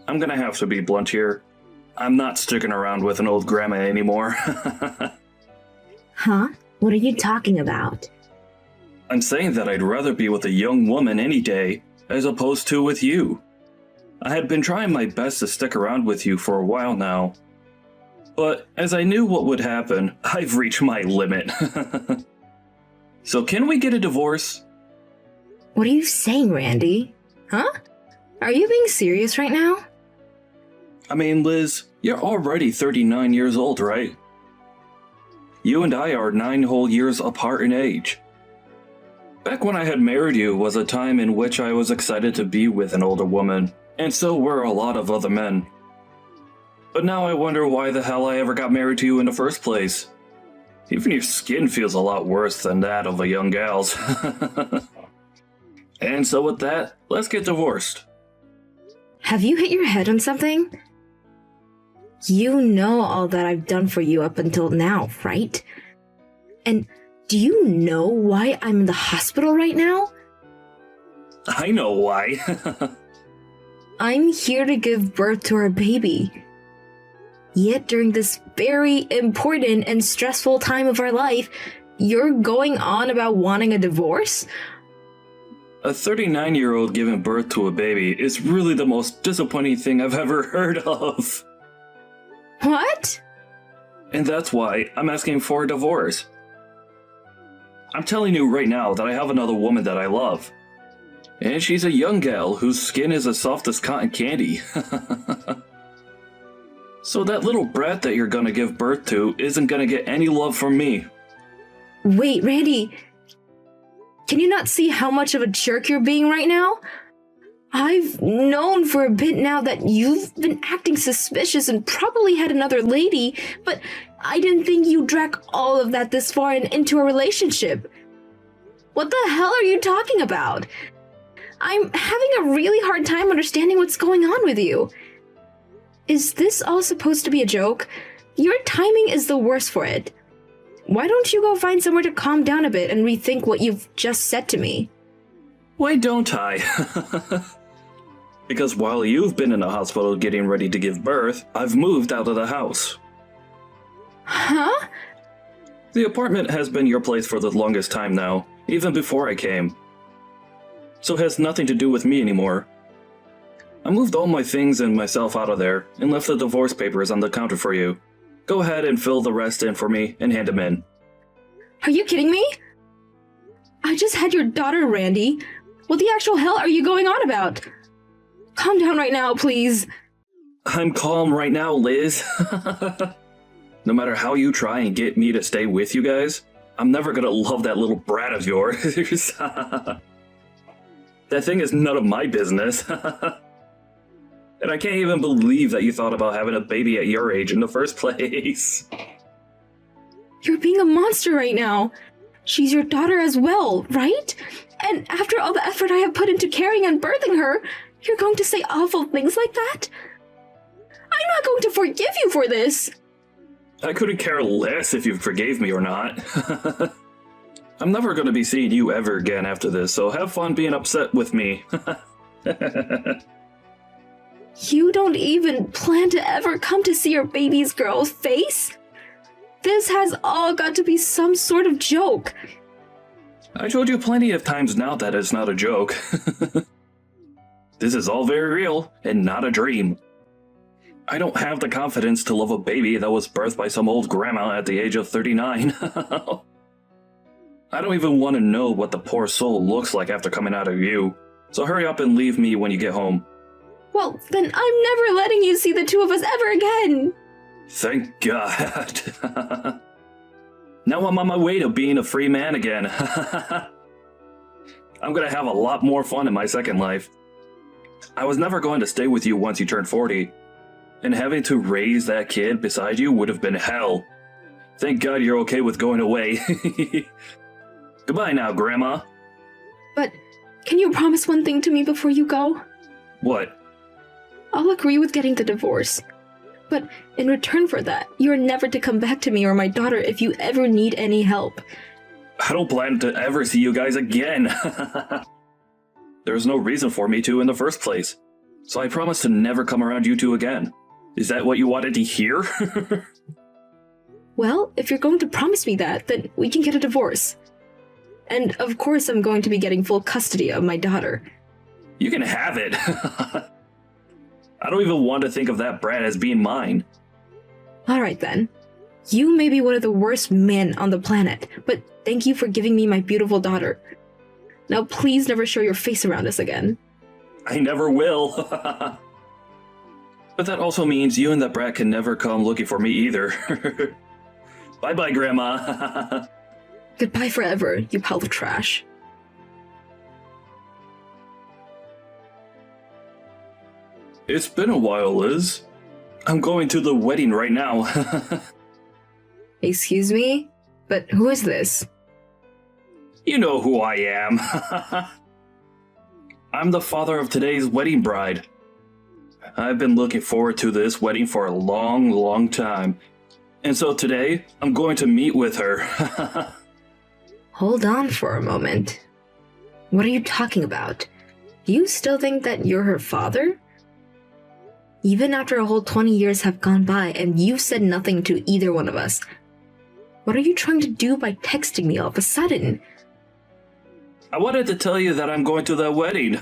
I'm gonna have to be blunt here. I'm not sticking around with an old grandma anymore. Huh? What are you talking about? I'm saying that I'd rather be with a young woman any day, as opposed to with you. I had been trying my best to stick around with you for a while now. But as I knew what would happen, I've reached my limit. So can we get a divorce? What are you saying, Randy? Huh? Are you being serious right now? I mean, Liz, you're already 39 years old, right? You and I are 9 whole years apart in age. Back when I had married you was a time in which I was excited to be with an older woman, and so were a lot of other men. But now I wonder why the hell I ever got married to you in the first place. Even your skin feels a lot worse than that of a young gal's. And so with that, let's get divorced. Have you hit your head on something? You know all that I've done for you up until now, right? And do you know why I'm in the hospital right now? I know why. I'm here to give birth to our baby. Yet during this very important and stressful time of our life, you're going on about wanting a divorce? A 39-year-old giving birth to a baby is really the most disappointing thing I've ever heard of. What? And that's why I'm asking for a divorce. I'm telling you right now that I have another woman that I love. And she's a young gal whose skin is as soft as cotton candy. So that little brat that you're gonna give birth to isn't gonna get any love from me. Wait, Randy. Can you not see how much of a jerk you're being right now? I've known for a bit now that you've been acting suspicious and probably had another lady, but I didn't think you'd drag all of that this far and into a relationship. What the hell are you talking about? I'm having a really hard time understanding what's going on with you. Is this all supposed to be a joke? Your timing is the worst for it. Why don't you go find somewhere to calm down a bit and rethink what you've just said to me? Why don't I? Because while you've been in the hospital getting ready to give birth, I've moved out of the house. Huh? The apartment has been your place for the longest time now, even before I came. So it has nothing to do with me anymore. I moved all my things and myself out of there, and left the divorce papers on the counter for you. Go ahead and fill the rest in for me and hand them in. Are you kidding me? I just had your daughter, Randy. What the actual hell are you going on about? Calm down right now, please. I'm calm right now, Liz. No matter how you try and get me to stay with you guys, I'm never gonna love that little brat of yours. That thing is none of my business. And I can't even believe that you thought about having a baby at your age in the first place. You're being a monster right now. She's your daughter as well, right? And after all the effort I have put into caring and birthing her, you're going to say awful things like that? I'm not going to forgive you for this. I couldn't care less if you forgave me or not. I'm never going to be seeing you ever again after this, so have fun being upset with me. You don't even plan to ever come to see your baby's girl's face? This has all got to be some sort of joke. I told you plenty of times now that it's not a joke. This is all very real and not a dream. I don't have the confidence to love a baby that was birthed by some old grandma at the age of 39. I don't even want to know what the poor soul looks like after coming out of you. So hurry up and leave me when you get home. Well, then I'm never letting you see the two of us ever again. Thank God. Now I'm on my way to being a free man again. I'm gonna have a lot more fun in my second life. I was never going to stay with you once you turned 40. And having to raise that kid beside you would have been hell. Thank God you're okay with going away. Goodbye now, Grandma. But can you promise one thing to me before you go? What? I'll agree with getting the divorce. But in return for that, you're never to come back to me or my daughter if you ever need any help. I don't plan to ever see you guys again. There's no reason for me to in the first place. So I promise to never come around you two again. Is that what you wanted to hear? Well, if you're going to promise me that, then we can get a divorce. And of course I'm going to be getting full custody of my daughter. You can have it. I don't even want to think of that brat as being mine. Alright then. You may be one of the worst men on the planet, but thank you for giving me my beautiful daughter. Now please never show your face around us again. I never will. But that also means you and that brat can never come looking for me either. Bye-bye, Grandma. Goodbye forever, you pile of trash. It's been a while, Liz. I'm going to the wedding right now. Excuse me? But who is this? You know who I am. I'm the father of today's wedding bride. I've been looking forward to this wedding for a long, long time. And so today, I'm going to meet with her. Hold on for a moment. What are you talking about? Do you still think that you're her father? Even after a whole 20 years have gone by and you've said nothing to either one of us, what are you trying to do by texting me all of a sudden? I wanted to tell you that I'm going to the wedding.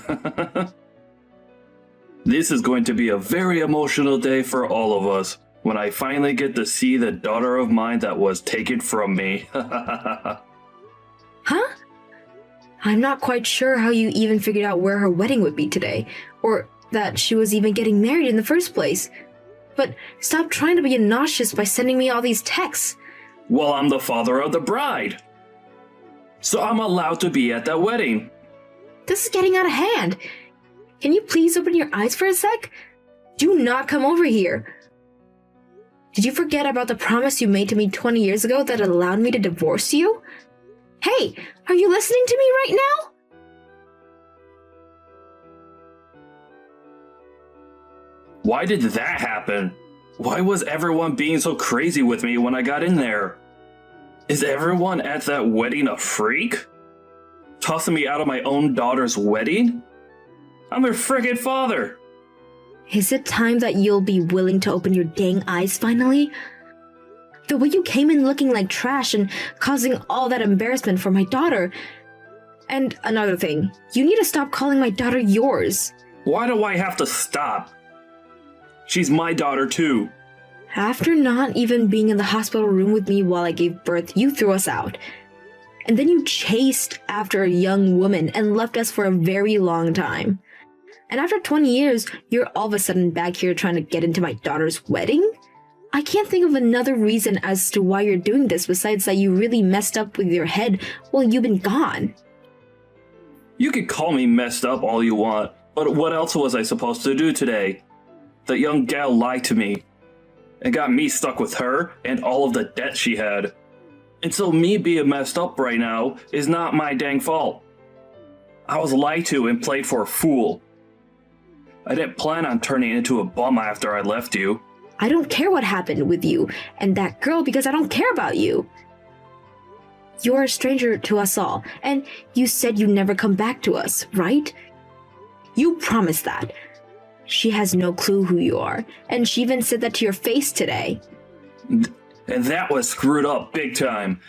This is going to be a very emotional day for all of us when I finally get to see the daughter of mine that was taken from me. Huh? I'm not quite sure how you even figured out where her wedding would be today, or that she was even getting married in the first place. But stop trying to be obnoxious by sending me all these texts. Well, I'm the father of the bride. So I'm allowed to be at that wedding. This is getting out of hand. Can you please open your eyes for a sec? Do not come over here. Did you forget about the promise you made to me 20 years ago that allowed me to divorce you? Hey, are you listening to me right now? Why did that happen? Why was everyone being so crazy with me when I got in there? Is everyone at that wedding a freak? Tossing me out of my own daughter's wedding? I'm her friggin' father! Is it time that you'll be willing to open your dang eyes finally? The way you came in looking like trash and causing all that embarrassment for my daughter. And another thing, you need to stop calling my daughter yours. Why do I have to stop? She's my daughter too. After not even being in the hospital room with me while I gave birth, you threw us out. And then you chased after a young woman and left us for a very long time. And after 20 years, you're all of a sudden back here trying to get into my daughter's wedding? I can't think of another reason as to why you're doing this besides that you really messed up with your head while you've been gone. You can call me messed up all you want, but what else was I supposed to do today? That young gal lied to me and got me stuck with her and all of the debt she had. And so me being messed up right now is not my dang fault. I was lied to and played for a fool. I didn't plan on turning into a bum after I left you. I don't care what happened with you and that girl because I don't care about you. You're a stranger to us all, and you said you'd never come back to us, right? You promised that. She has no clue who you are, and she even said that to your face today. And that was screwed up big time.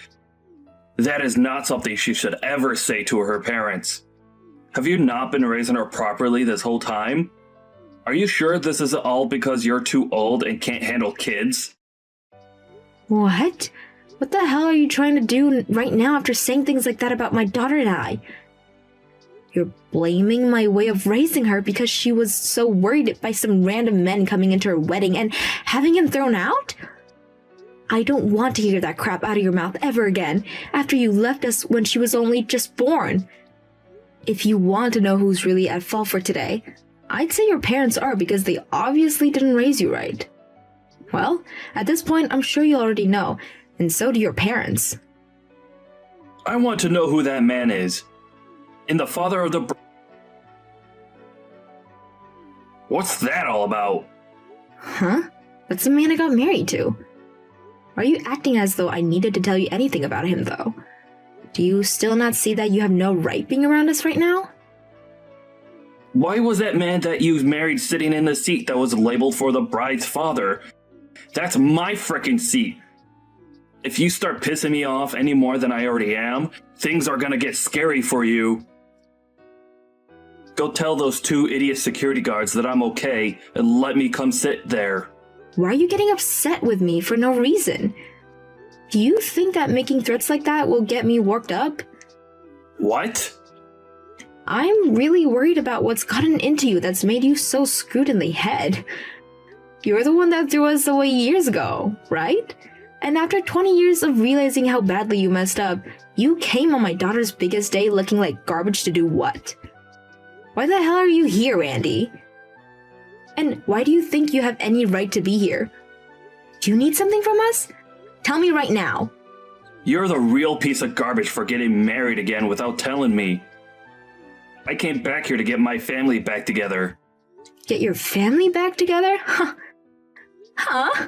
That is not something she should ever say to her parents. Have you not been raising her properly this whole time? Are you sure this is all because you're too old and can't handle kids? What? What the hell are you trying to do right now after saying things like that about my daughter and I? You're blaming my way of raising her because she was so worried by some random men coming into her wedding and having him thrown out? I don't want to hear that crap out of your mouth ever again after you left us when she was only just born. If you want to know who's really at fault for today, I'd say your parents are because they obviously didn't raise you right. Well, at this point, I'm sure you already know, and so do your parents. I want to know who that man is. And the father of the... What's that all about? Huh? That's the man I got married to. Are you acting as though I needed to tell you anything about him, though? Do you still not see that you have no right being around us right now? Why was that man that you married sitting in the seat that was labeled for the bride's father? That's my frickin' seat. If you start pissing me off any more than I already am, things are gonna get scary for you. Go tell those 2 idiot security guards that I'm okay and let me come sit there. Why are you getting upset with me for no reason? Do you think that making threats like that will get me worked up? What? I'm really worried about what's gotten into you that's made you so screwed in the head. You're the one that threw us away years ago, right? And after 20 years of realizing how badly you messed up, you came on my daughter's biggest day looking like garbage to do what? Why the hell are you here, Randy? And why do you think you have any right to be here? Do you need something from us? Tell me right now. You're the real piece of garbage for getting married again without telling me. I came back here to get my family back together. Get your family back together? Huh?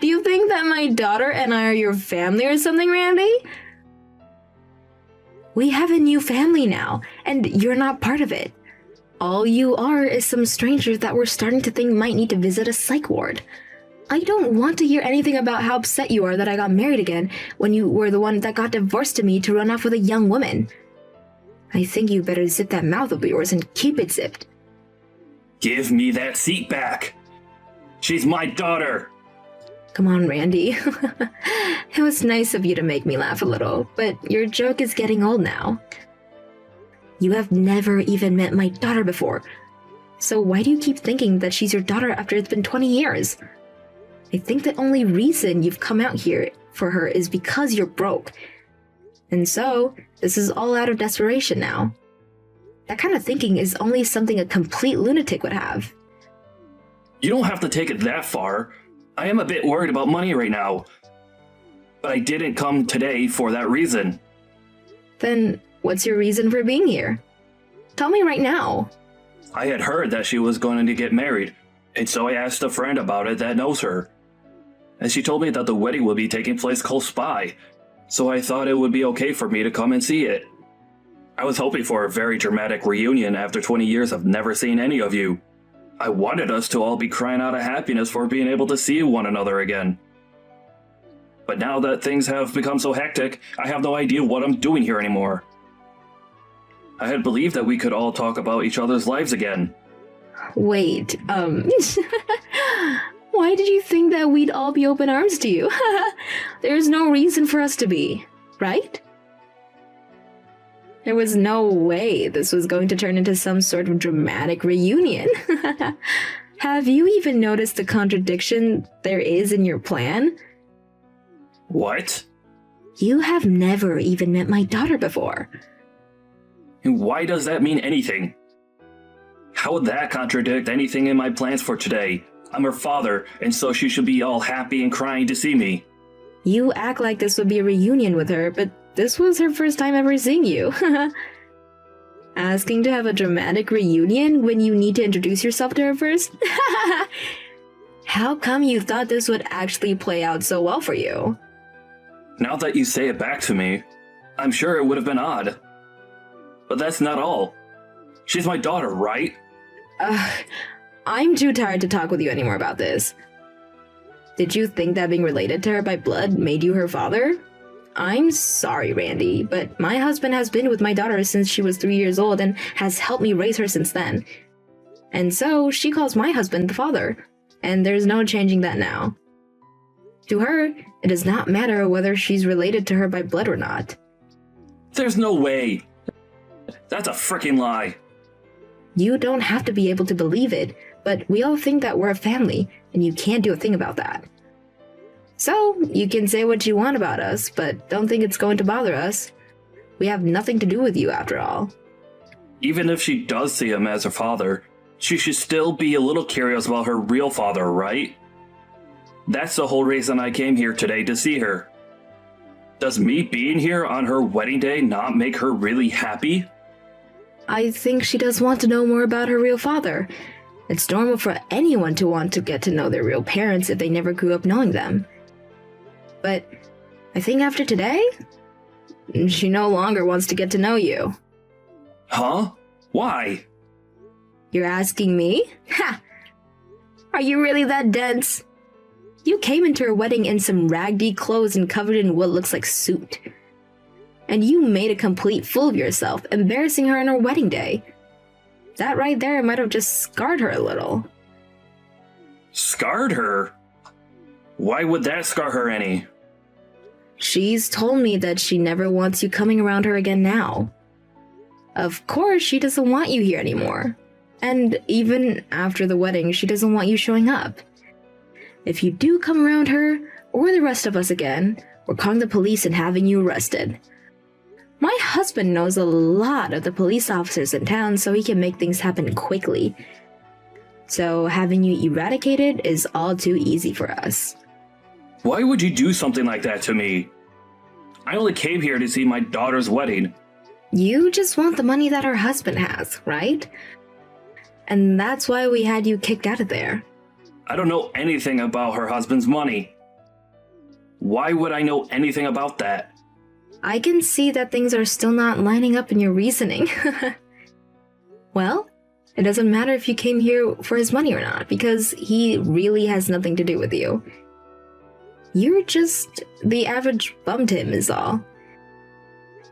Do you think that my daughter and I are your family or something, Randy? We have a new family now, and you're not part of it. All you are is some strangers that we're starting to think might need to visit a psych ward. I don't want to hear anything about how upset you are that I got married again when you were the one that got divorced to me to run off with a young woman. I think you better zip that mouth of yours and keep it zipped. Give me that seat back. She's my daughter. Come on, Randy. It was nice of you to make me laugh a little, but your joke is getting old now. You have never even met my daughter before. So why do you keep thinking that she's your daughter after it's been 20 years? I think the only reason you've come out here for her is because you're broke. And so, this is all out of desperation now. That kind of thinking is only something a complete lunatic would have. You don't have to take it that far. I am a bit worried about money right now. But I didn't come today for that reason. Then, what's your reason for being here? Tell me right now. I had heard that she was going to get married, and so I asked a friend about it that knows her. And she told me that the wedding would be taking place close by, so I thought it would be okay for me to come and see it. I was hoping for a very dramatic reunion after 20 years of never seeing any of you. I wanted us to all be crying out of happiness for being able to see one another again. But now that things have become so hectic, I have no idea what I'm doing here anymore. I had believed that we could all talk about each other's lives again. Wait, why did you think that we'd all be open arms to you? There's no reason for us to be, right? There was no way this was going to turn into some sort of dramatic reunion. Have you even noticed the contradiction there is in your plan? What? You have never even met my daughter before. And why does that mean anything? How would that contradict anything in my plans for today? I'm her father, and so she should be all happy and crying to see me. You act like this would be a reunion with her, but this was her first time ever seeing you. Asking to have a dramatic reunion when you need to introduce yourself to her first? How come you thought this would actually play out so well for you? Now that you say it back to me, I'm sure it would have been odd. But that's not all. She's my daughter, right? I'm too tired to talk with you anymore about this. Did you think that being related to her by blood made you her father? I'm sorry, Randy, but my husband has been with my daughter since she was 3 years old and has helped me raise her since then. And so she calls my husband the father, and there's no changing that now. To her, it does not matter whether she's related to her by blood or not. There's no way. That's a frickin' lie. You don't have to be able to believe it, but we all think that we're a family, and you can't do a thing about that. So, you can say what you want about us, but don't think it's going to bother us. We have nothing to do with you after all. Even if she does see him as her father, she should still be a little curious about her real father, right? That's the whole reason I came here today to see her. Does me being here on her wedding day not make her really happy? I think she does want to know more about her real father. It's normal for anyone to want to get to know their real parents if they never grew up knowing them. But I think after today, she no longer wants to get to know you. Huh? Why? You're asking me? Ha! Are you really that dense? You came into her wedding in some raggedy clothes and covered in what looks like soot. And you made a complete fool of yourself, embarrassing her on her wedding day. That right there might have just scarred her a little. Scarred her? Why would that scar her any? She's told me that she never wants you coming around her again now. Of course, she doesn't want you here anymore. And even after the wedding, she doesn't want you showing up. If you do come around her, or the rest of us again, we're calling the police and having you arrested. My husband knows a lot of the police officers in town, so he can make things happen quickly. So having you eradicated is all too easy for us. Why would you do something like that to me? I only came here to see my daughter's wedding. You just want the money that her husband has, right? And that's why we had you kicked out of there. I don't know anything about her husband's money. Why would I know anything about that? I can see that things are still not lining up in your reasoning. Well, it doesn't matter if you came here for his money or not, because he really has nothing to do with you. You're just the average bum to him is all.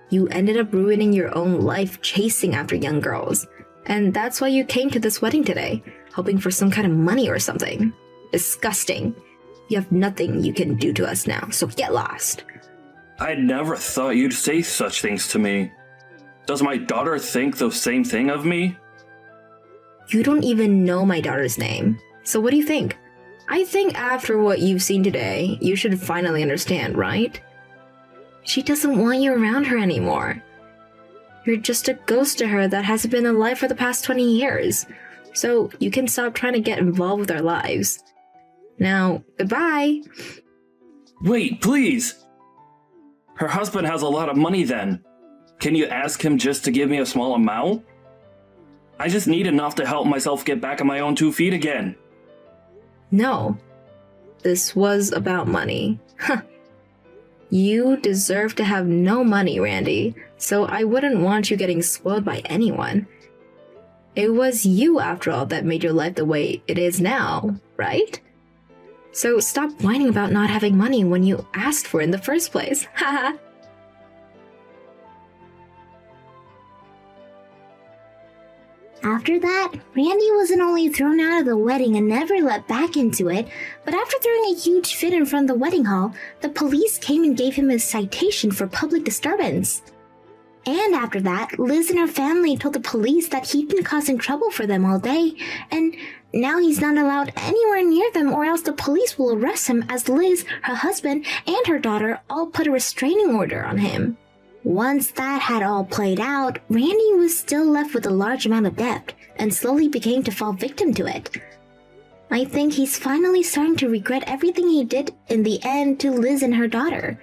You ended up ruining your own life chasing after young girls, and that's why you came to this wedding today, hoping for some kind of money or something. Disgusting. You have nothing you can do to us now, so get lost. I never thought you'd say such things to me. Does my daughter think the same thing of me? You don't even know my daughter's name, so what do you think? I think after what you've seen today, you should finally understand, right? She doesn't want you around her anymore. You're just a ghost to her that hasn't been alive for the past 20 years, so you can stop trying to get involved with our lives. Now, goodbye! Wait, please! Her husband has a lot of money then. Can you ask him just to give me a small amount? I just need enough to help myself get back on my own 2 feet again. No. This was about money. Huh. You deserve to have no money, Randy, so I wouldn't want you getting spoiled by anyone. It was you, after all, that made your life the way it is now, right? So stop whining about not having money when you asked for it in the first place. Haha. After that, Randy wasn't only thrown out of the wedding and never let back into it, but after throwing a huge fit in front of the wedding hall, the police came and gave him a citation for public disturbance. And after that, Liz and her family told the police that he'd been causing trouble for them all day, and now he's not allowed anywhere near them or else the police will arrest him as Liz, her husband, and her daughter all put a restraining order on him. Once that had all played out, Randy was still left with a large amount of debt and slowly began to fall victim to it. I think he's finally starting to regret everything he did in the end to Liz and her daughter.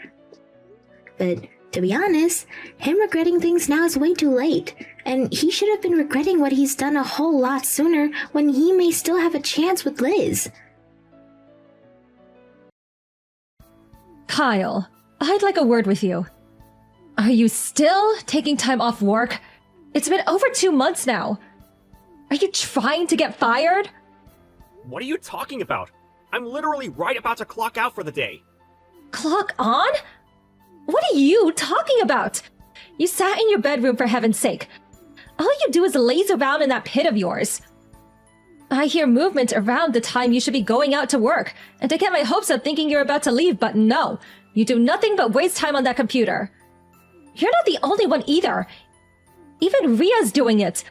But to be honest, him regretting things now is way too late, and he should have been regretting what he's done a whole lot sooner when he may still have a chance with Liz. Kyle, I'd like a word with you. Are you still taking time off work? It's been over 2 months now. Are you trying to get fired? What are you talking about? I'm literally right about to clock out for the day. Clock on? What are you talking about? You sat in your bedroom, for heaven's sake. All you do is laze around in that pit of yours. I hear movement around the time you should be going out to work, and to get my hopes up thinking you're about to leave, but no. You do nothing but waste time on that computer. You're not the only one either. Even Ria's doing it.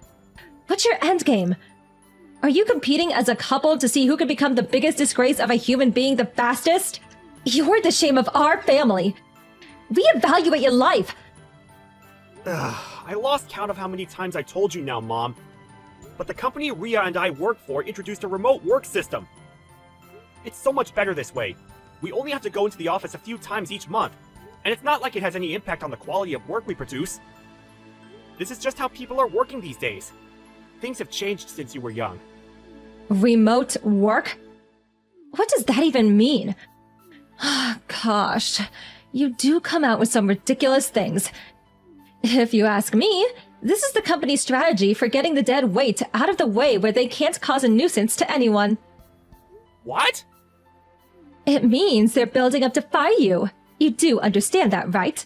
What's your endgame? Are you competing as a couple to see who can become the biggest disgrace of a human being the fastest? You're the shame of our family. Reevaluate your life. I lost count of how many times I told you now, Mom. But the company Ria and I work for introduced a remote work system. It's so much better this way. We only have to go into the office a few times each month. And it's not like it has any impact on the quality of work we produce. This is just how people are working these days. Things have changed since you were young. Remote work? What does that even mean? Gosh, you do come out with some ridiculous things. If you ask me, This is the company's strategy for getting the dead weight out of the way where they can't cause a nuisance to anyone. What? It means they're building up to fire you. You do understand that, right?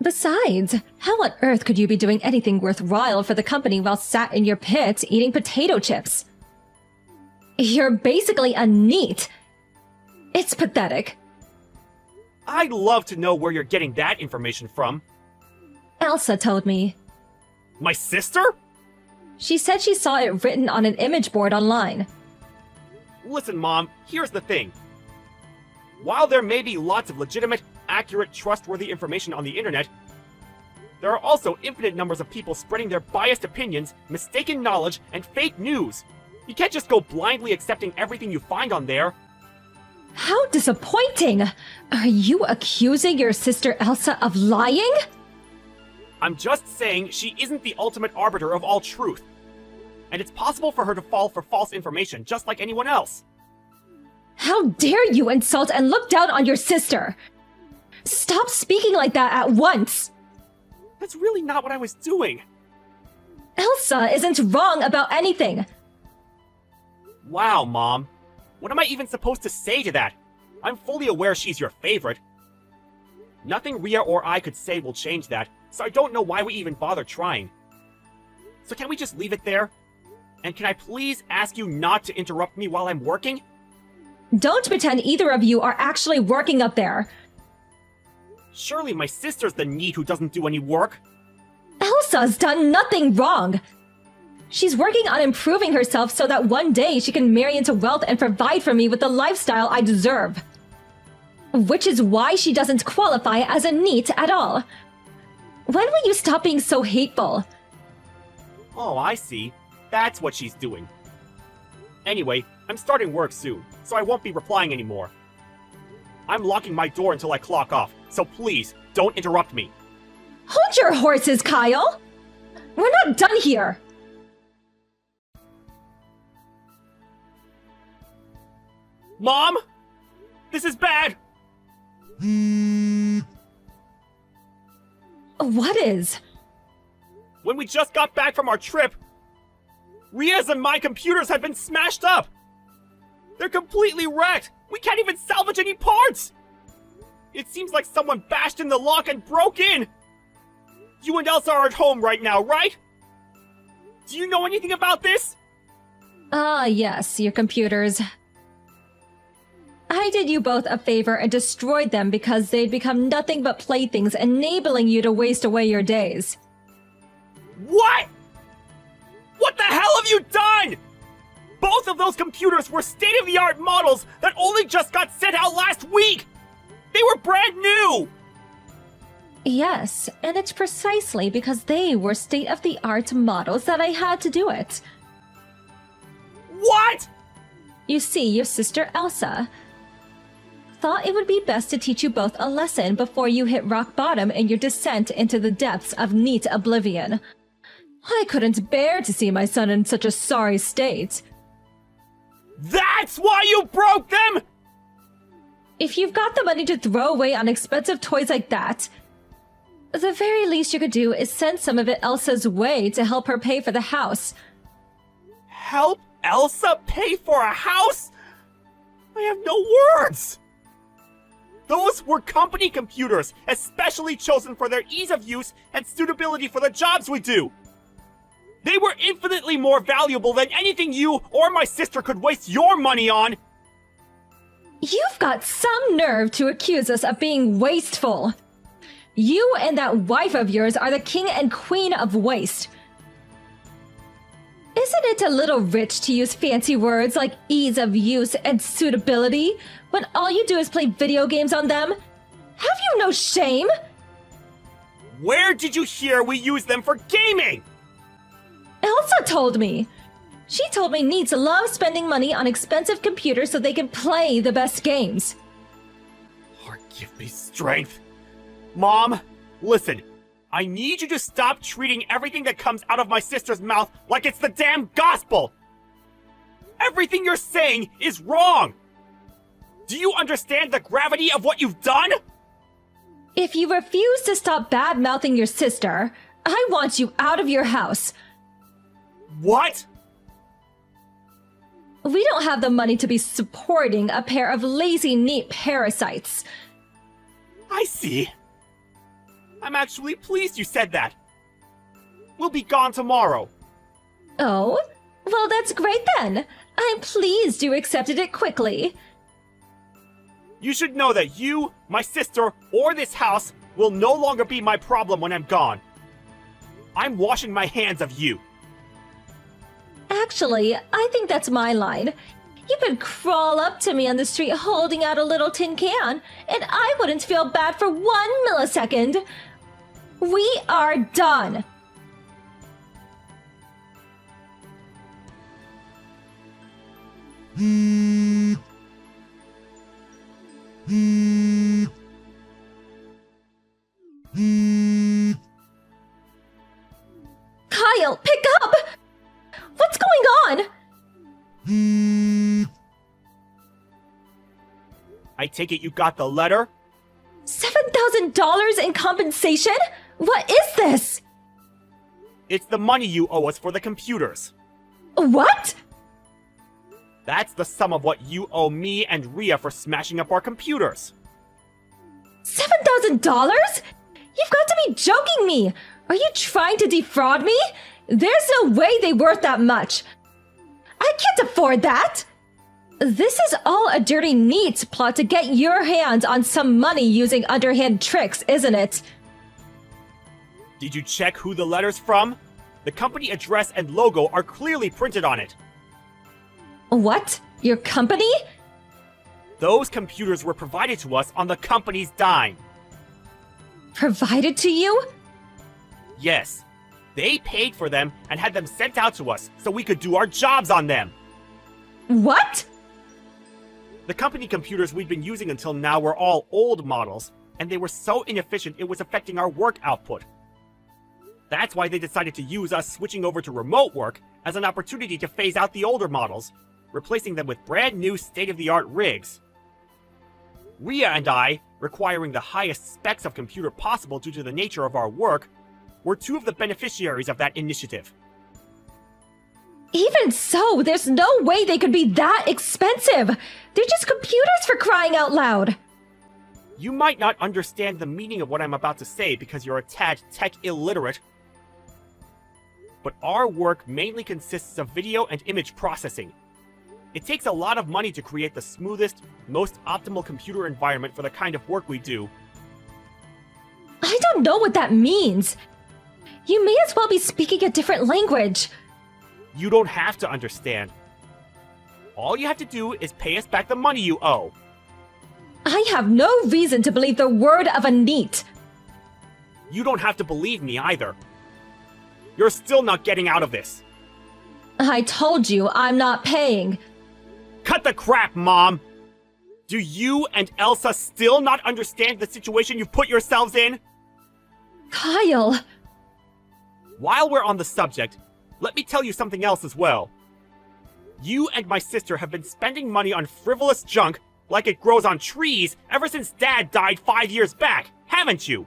Besides, how on earth could you be doing anything worthwhile for the company while sat in your pit eating potato chips? You're basically a NEET. It's pathetic. I'd love to know where you're getting that information from. Elsa told me. My sister? She said she saw it written on an image board online. Listen, Mom, here's the thing. While there may be lots of legitimate, accurate, trustworthy information on the internet, there are also infinite numbers of people spreading their biased opinions, mistaken knowledge, and fake news. You can't just go blindly accepting everything you find on there. How disappointing! Are you accusing your sister Elsa of lying? I'm just saying she isn't the ultimate arbiter of all truth. And it's possible for her to fall for false information just like anyone else. How dare you insult and look down on your sister! Stop speaking like that at once! That's really not what I was doing. Elsa isn't wrong about anything. Wow, Mom. What am I even supposed to say to that? I'm fully aware she's your favorite. Nothing Ria or I could say will change that, so I don't know why we even bother trying. So can we just leave it there? And can I please ask you not to interrupt me while I'm working? Don't pretend either of you are actually working up there. Surely my sister's the NEET who doesn't do any work. Elsa's done nothing wrong. She's working on improving herself so that one day she can marry into wealth and provide for me with the lifestyle I deserve. Which is why she doesn't qualify as a NEET at all. When will you stop being so hateful? Oh, I see. That's what she's doing. Anyway, I'm starting work soon, so I won't be replying anymore. I'm locking my door until I clock off, so please, don't interrupt me. Hold your horses, Kyle! We're not done here! Mom? This is bad! What is? When we just got back from our trip, Ria's and my computers have been smashed up! They're completely wrecked! We can't even salvage any parts! It seems like someone bashed in the lock and broke in! You and Elsa are at home right now, right? Do you know anything about this? Ah, yes, your computers. I did you both a favor and destroyed them because they'd become nothing but playthings, enabling you to waste away your days. What? What the hell have you done? Both of those computers were state-of-the-art models that only just got sent out last week! They were brand new! Yes, and it's precisely because they were state-of-the-art models that I had to do it. What? You see, your sister Elsa thought it would be best to teach you both a lesson before you hit rock bottom in your descent into the depths of NEET oblivion. I couldn't bear to see my son in such a sorry state. That's why you broke them?! If you've got the money to throw away on expensive toys like that, the very least you could do is send some of it Elsa's way to help her pay for the house. Help Elsa pay for a house? I have no words! Those were company computers, especially chosen for their ease of use and suitability for the jobs we do. They were infinitely more valuable than anything you or my sister could waste your money on. You've got some nerve to accuse us of being wasteful. You and that wife of yours are the king and queen of waste. Isn't it a little rich to use fancy words like ease of use and suitability when all you do is play video games on them? Have you no shame? Where did you hear we use them for gaming? Elsa told me. She told me NEETs love spending money on expensive computers so they can play the best games. Lord, give me strength. Mom, listen. I need you to stop treating everything that comes out of my sister's mouth like it's the damn gospel! Everything you're saying is wrong! Do you understand the gravity of what you've done? If you refuse to stop bad-mouthing your sister, I want you out of your house. What? We don't have the money to be supporting a pair of lazy, neat parasites. I see. I'm actually pleased you said that. We'll be gone tomorrow. Oh? Well, that's great then. I'm pleased you accepted it quickly. You should know that you, my sister, or this house will no longer be my problem when I'm gone. I'm washing my hands of you. Actually, I think that's my line. You could crawl up to me on the street holding out a little tin can, and I wouldn't feel bad for 1 millisecond. We are done. Kyle, pick up! What's going on? I take it you got the letter? $7,000 in compensation? What is this? It's the money you owe us for the computers. What? That's the sum of what you owe me and Ria for smashing up our computers. $7,000? You've got to be joking me! Are you trying to defraud me? There's no way they worth that much. I can't afford that! This is all a dirty neat plot to get your hands on some money using underhand tricks, isn't it? Did you check who the letter's from? The company address and logo are clearly printed on it. What? Your company? Those computers were provided to us on the company's dime. Provided to you? Yes. They paid for them and had them sent out to us so we could do our jobs on them. What? The company computers we'd been using until now were all old models, and they were so inefficient it was affecting our work output. That's why they decided to use us switching over to remote work as an opportunity to phase out the older models, replacing them with brand new state-of-the-art rigs. Ria and I, requiring the highest specs of computer possible due to the nature of our work, were two of the beneficiaries of that initiative. Even so, there's no way they could be that expensive! They're just computers for crying out loud! You might not understand the meaning of what I'm about to say because you're a tad tech illiterate, but our work mainly consists of video and image processing. It takes a lot of money to create the smoothest, most optimal computer environment for the kind of work we do. I don't know what that means. You may as well be speaking a different language. You don't have to understand. All you have to do is pay us back the money you owe. I have no reason to believe the word of a NEET. You don't have to believe me either. You're still not getting out of this. I told you I'm not paying. Cut the crap, Mom! Do you and Elsa still not understand the situation you've put yourselves in? Kyle. While we're on the subject, let me tell you something else as well. You and my sister have been spending money on frivolous junk like it grows on trees ever since Dad died 5 years back, haven't you?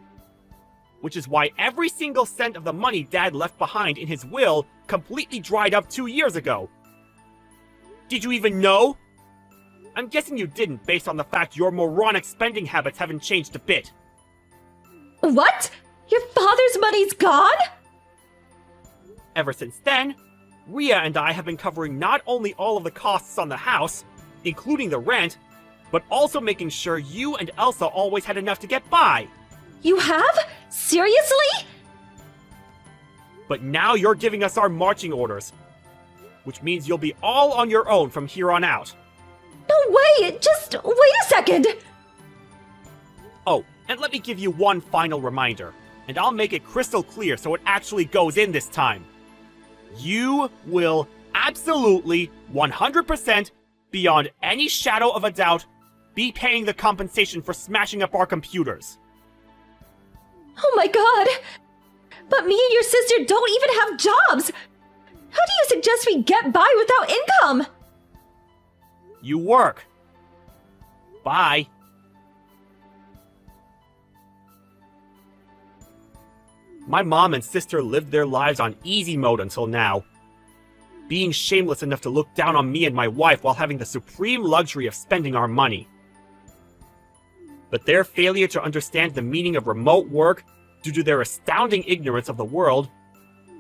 Which is why every single cent of the money Dad left behind in his will completely dried up 2 years ago. Did you even know? I'm guessing you didn't based on the fact your moronic spending habits haven't changed a bit. What? Your father's money's gone? Ever since then, Ria and I have been covering not only all of the costs on the house, including the rent, but also making sure you and Elsa always had enough to get by. You have? Seriously? But now you're giving us our marching orders, which means you'll be all on your own from here on out. No way! Just wait a second! Oh, and let me give you one final reminder, and I'll make it crystal clear so it actually goes in this time. You will absolutely, 100%, beyond any shadow of a doubt, be paying the compensation for smashing up our computers. Oh my god! But me and your sister don't even have jobs! How do you suggest we get by without income? You work. Bye. my mom and sister lived their lives on easy mode until now, being shameless enough to look down on me and my wife while having the supreme luxury of spending our money. But their failure to understand the meaning of remote work due to their astounding ignorance of the world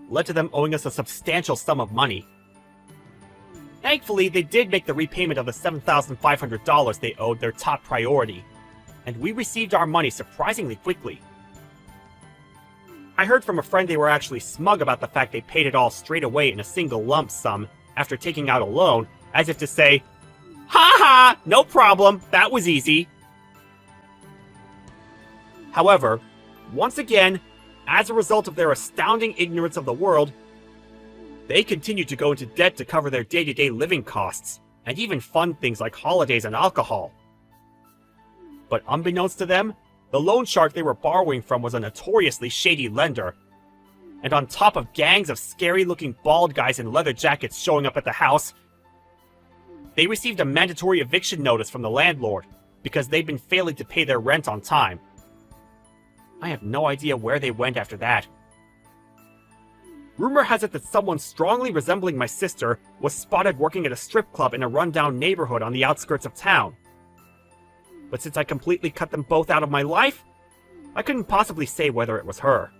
led to them owing us a substantial sum of money. Thankfully, they did make the repayment of the $7,500 they owed their top priority, and we received our money surprisingly quickly. I heard from a friend they were actually smug about the fact they paid it all straight away in a single lump sum after taking out a loan, as if to say, "Ha ha, no problem, that was easy." However, once again, as a result of their astounding ignorance of the world, they continue to go into debt to cover their day-to-day living costs, and even fund things like holidays and alcohol. But unbeknownst to them, the loan shark they were borrowing from was a notoriously shady lender. And on top of gangs of scary-looking bald guys in leather jackets showing up at the house, they received a mandatory eviction notice from the landlord because they'd been failing to pay their rent on time. I have no idea where they went after that. Rumor has it that someone strongly resembling my sister was spotted working at a strip club in a rundown neighborhood on the outskirts of town. But since I completely cut them both out of my life, I couldn't possibly say whether it was her.